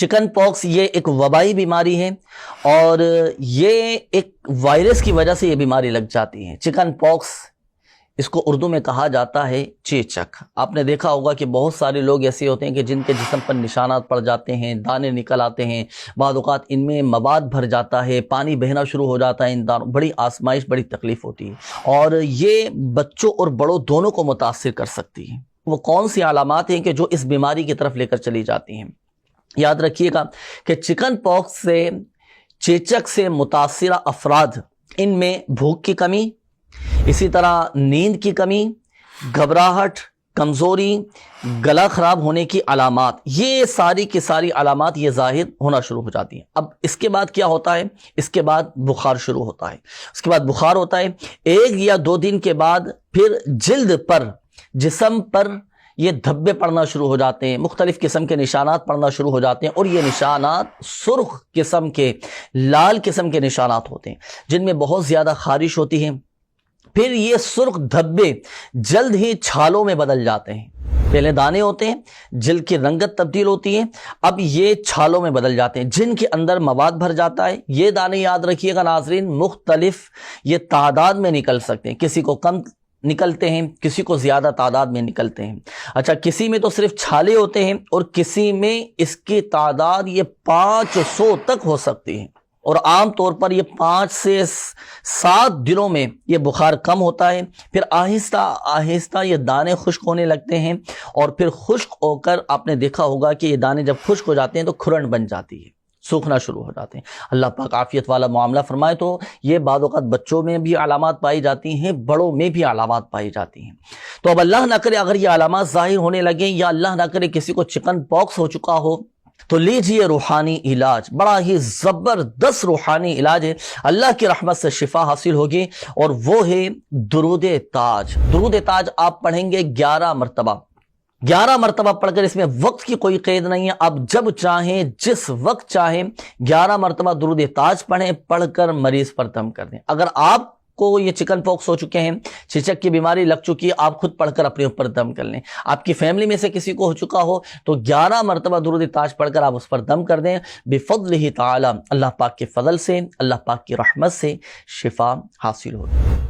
Chicken پاکس یہ ایک وبائی بیماری ہے اور یہ ایک وائرس کی وجہ سے یہ بیماری لگ جاتی ہے۔ چکن پاکس اس کو اردو میں کہا جاتا ہے چیچک۔ آپ نے دیکھا ہوگا کہ بہت سارے لوگ ایسے ہوتے ہیں کہ جن کے جسم پر نشانات پڑ جاتے ہیں، دانے نکل آتے ہیں، بعض اوقات ان میں مواد بھر جاتا ہے، پانی بہنا شروع ہو جاتا ہے، ان دانوں بڑی آزمائش، بڑی تکلیف ہوتی ہے اور یہ بچوں اور بڑوں دونوں کو متاثر کر سکتی ہے۔ وہ کون سی علامات ہیں کہ جو اس بیماری کی طرف لے کر چلی جاتی ہیں؟ یاد رکھیے گا کہ چکن پاکس سے، چیچک سے متاثرہ افراد، ان میں بھوک کی کمی، اسی طرح نیند کی کمی، گھبراہٹ، کمزوری، گلا خراب ہونے کی علامات، یہ ساری کی ساری علامات یہ ظاہر ہونا شروع ہو جاتی ہیں۔ اب اس کے بعد کیا ہوتا ہے؟ اس کے بعد بخار شروع ہوتا ہے۔ اس کے بعد بخار ہوتا ہے، 1 یا 2 دن کے بعد پھر جلد پر، جسم پر یہ دھبے پڑنا شروع ہو جاتے ہیں، مختلف قسم کے نشانات پڑنا شروع ہو جاتے ہیں اور یہ نشانات سرخ قسم کے، لال قسم کے نشانات ہوتے ہیں جن میں بہت زیادہ خارش ہوتی ہے۔ پھر یہ سرخ دھبے جلد ہی چھالوں میں بدل جاتے ہیں۔ پہلے دانے ہوتے ہیں، جلد کی رنگت تبدیل ہوتی ہے، اب یہ چھالوں میں بدل جاتے ہیں جن کے اندر مواد بھر جاتا ہے۔ یہ دانے یاد رکھیے گا ناظرین، مختلف یہ تعداد میں نکل سکتے ہیں، کسی کو کم نکلتے ہیں، کسی کو زیادہ تعداد میں نکلتے ہیں۔ اچھا، کسی میں تو صرف چھالے ہوتے ہیں اور کسی میں اس کی تعداد یہ 500 تک ہو سکتی ہے اور عام طور پر یہ 5 سے 7 دنوں میں یہ بخار کم ہوتا ہے۔ پھر آہستہ آہستہ یہ دانے خشک ہونے لگتے ہیں اور پھر خشک ہو کر آپ نے دیکھا ہوگا کہ یہ دانے جب خشک ہو جاتے ہیں تو کھرن بن جاتی ہے، سوکھنا شروع ہو جاتے ہیں۔ اللہ پاک عافیت والا معاملہ فرمائے۔ تو یہ بعض اوقات بچوں میں بھی علامات پائی جاتی ہیں، بڑوں میں بھی علامات پائی جاتی ہیں۔ تو اب اللہ نہ کرے اگر یہ علامات ظاہر ہونے لگیں یا اللہ نہ کرے کسی کو چکن پاکس ہو چکا ہو تو لیجئے روحانی علاج، بڑا ہی زبردست روحانی علاج ہے، اللہ کی رحمت سے شفا حاصل ہوگی اور وہ ہے درود تاج۔ درود تاج آپ پڑھیں گے 11 مرتبہ، 11 مرتبہ پڑھ کر، اس میں وقت کی کوئی قید نہیں ہے، آپ جب چاہیں جس وقت چاہیں 11 مرتبہ درود تاج پڑھیں، پڑھ کر مریض پر دم کر دیں۔ اگر آپ کو یہ چکن پاکس ہو چکے ہیں، چیچک کی بیماری لگ چکی ہے، آپ خود پڑھ کر اپنے اوپر دم کر لیں۔ آپ کی فیملی میں سے کسی کو ہو چکا ہو تو 11 مرتبہ درود تاج پڑھ کر آپ اس پر دم کر دیں، بفضلہ تعالی، اللہ پاک کے فضل سے، اللہ پاک کی رحمت سے شفا حاصل ہوگی۔